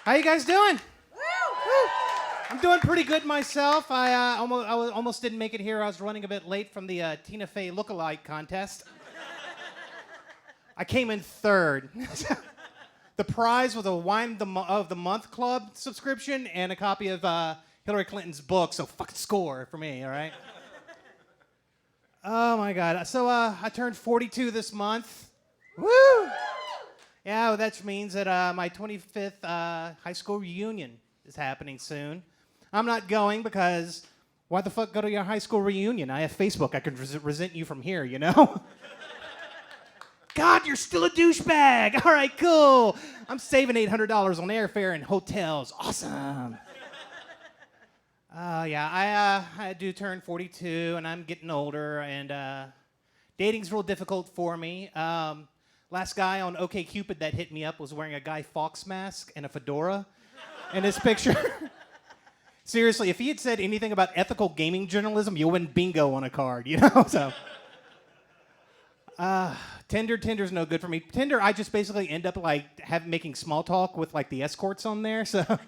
How you guys doing? Woo! I'm doing pretty good myself. I almost didn't make it here. I was running a bit late from the Tina Fey lookalike contest. I came in third. The prize was a Wine of the Month Club subscription and a copy of Hillary Clinton's book, so fucking score for me, all right? Oh, my God. So I turned 42 this month. Woo! Yeah, well, that means that my 25th high school reunion is happening soon. I'm not going because why the fuck go to your high school reunion? I have Facebook. I could resent you from here, you know? God, you're still a douchebag. All right, cool. I'm saving $800 on airfare and hotels. Awesome. Yeah, I do turn 42, and I'm getting older, and dating's real difficult for me. Last guy on OkCupid that hit me up was wearing a Guy Fawkes mask and a fedora in his picture. Seriously, if he had said anything about ethical gaming journalism, you win bingo on a card, you know? So, Tinder's no good for me. Tinder, I just basically end up like making small talk with like the escorts on there. So,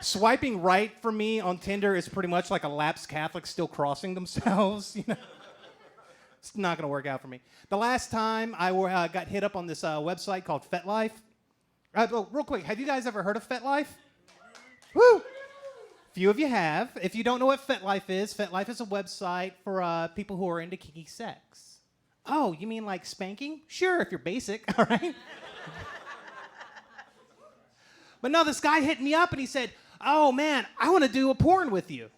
swiping right for me on Tinder is pretty much like a lapsed Catholic still crossing themselves, you know? It's not going to work out for me. The last time I got hit up on this website called FetLife. Real quick, have you guys ever heard of FetLife? Woo! Few of you have. If you don't know what FetLife is a website for people who are into kinky sex. Oh, you mean like spanking? Sure, if you're basic, all right? But no, this guy hit me up and he said, oh man, I want to do a porn with you.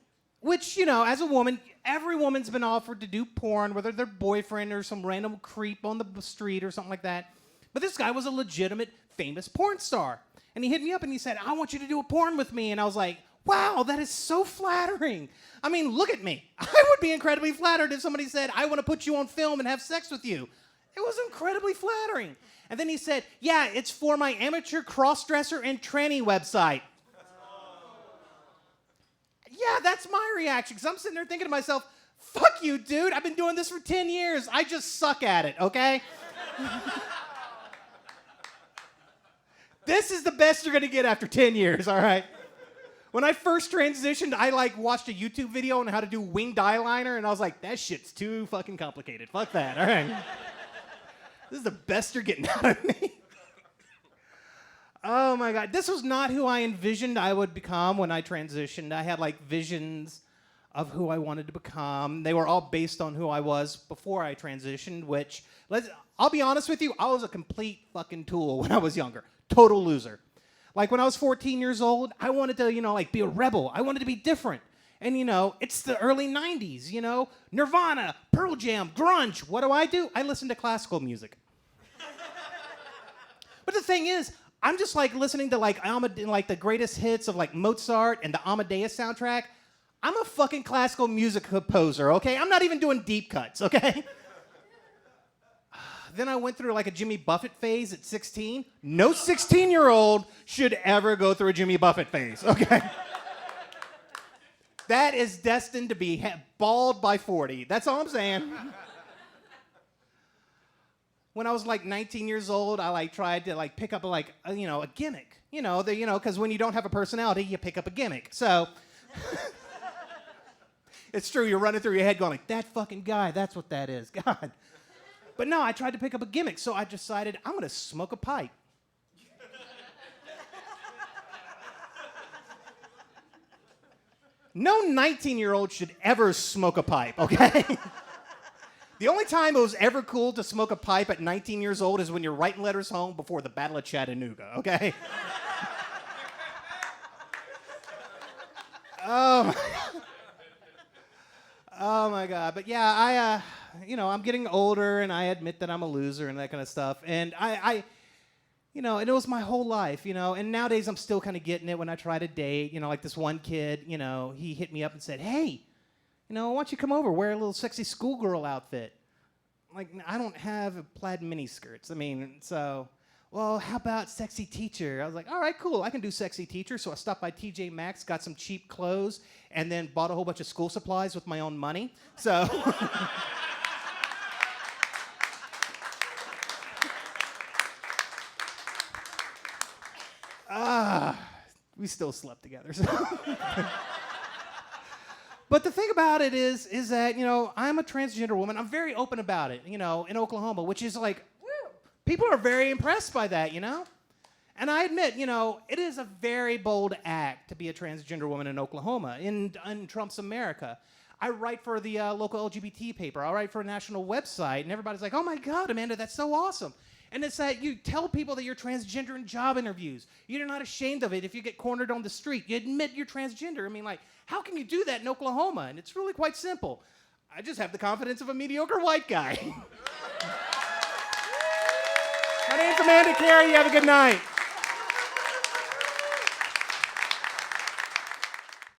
Which, you know, as a woman, every woman's been offered to do porn, whether their boyfriend or some random creep on the street or something like that. But this guy was a legitimate, famous porn star. And he hit me up and he said, I want you to do a porn with me. And I was like, wow, that is so flattering. I mean, look at me. I would be incredibly flattered if somebody said, I want to put you on film and have sex with you. It was incredibly flattering. And then he said, yeah, it's for my amateur cross-dresser and tranny website. Yeah, that's my reaction, because I'm sitting there thinking to myself, fuck you, dude. I've been doing this for 10 years. I just suck at it, okay? This is the best you're going to get after 10 years, all right? When I first transitioned, I watched a YouTube video on how to do winged eyeliner, and I was like, that shit's too fucking complicated. Fuck that, all right? This is the best you're getting out of me. Oh my God, this was not who I envisioned I would become when I transitioned. I had visions of who I wanted to become. They were all based on who I was before I transitioned, which, I'll be honest with you, I was a complete fucking tool when I was younger. Total loser. Like when I was 14 years old, I wanted to, be a rebel. I wanted to be different. And, it's the early 90s, Nirvana, Pearl Jam, grunge. What do? I listen to classical music. But the thing is, I'm just listening to the greatest hits of Mozart and the Amadeus soundtrack. I'm a fucking classical music composer, okay? I'm not even doing deep cuts, okay? Then I went through a Jimmy Buffett phase at 16. No 16-year-old should ever go through a Jimmy Buffett phase, okay? That is destined to be bald by 40. That's all I'm saying. When I was 19 years old, I tried to pick up a gimmick. Because when you don't have a personality, you pick up a gimmick. So it's true. You're running through your head going that fucking guy. That's what that is. God. But no, I tried to pick up a gimmick. So I decided I'm going to smoke a pipe. No 19-year-old should ever smoke a pipe, okay? The only time it was ever cool to smoke a pipe at 19 years old is when you're writing letters home before the Battle of Chattanooga, okay? Oh my God. But yeah, I'm getting older and I admit that I'm a loser and that kind of stuff. And and it was my whole life, and nowadays I'm still kind of getting it when I try to date, like this one kid, he hit me up and said, hey, why don't you come over, wear a little sexy schoolgirl outfit? I don't have plaid miniskirts. Well, how about sexy teacher? I was like, all right, cool, I can do sexy teacher. So I stopped by TJ Maxx, got some cheap clothes, and then bought a whole bunch of school supplies with my own money. So... we still slept together. So. But the thing about it is that, I'm a transgender woman. I'm very open about it, in Oklahoma, which is like, woo, people are very impressed by that, And I admit, it is a very bold act to be a transgender woman in Oklahoma, in Trump's America. I write for the local LGBT paper. I write for a national website, and everybody's like, oh my God, Amanda, that's so awesome. And it's that you tell people that you're transgender in job interviews. You're not ashamed of it if you get cornered on the street. You admit you're transgender. I mean, like, how can you do that in Oklahoma? And it's really quite simple. I just have the confidence of a mediocre white guy. My name's Amanda Kerri. You have a good night.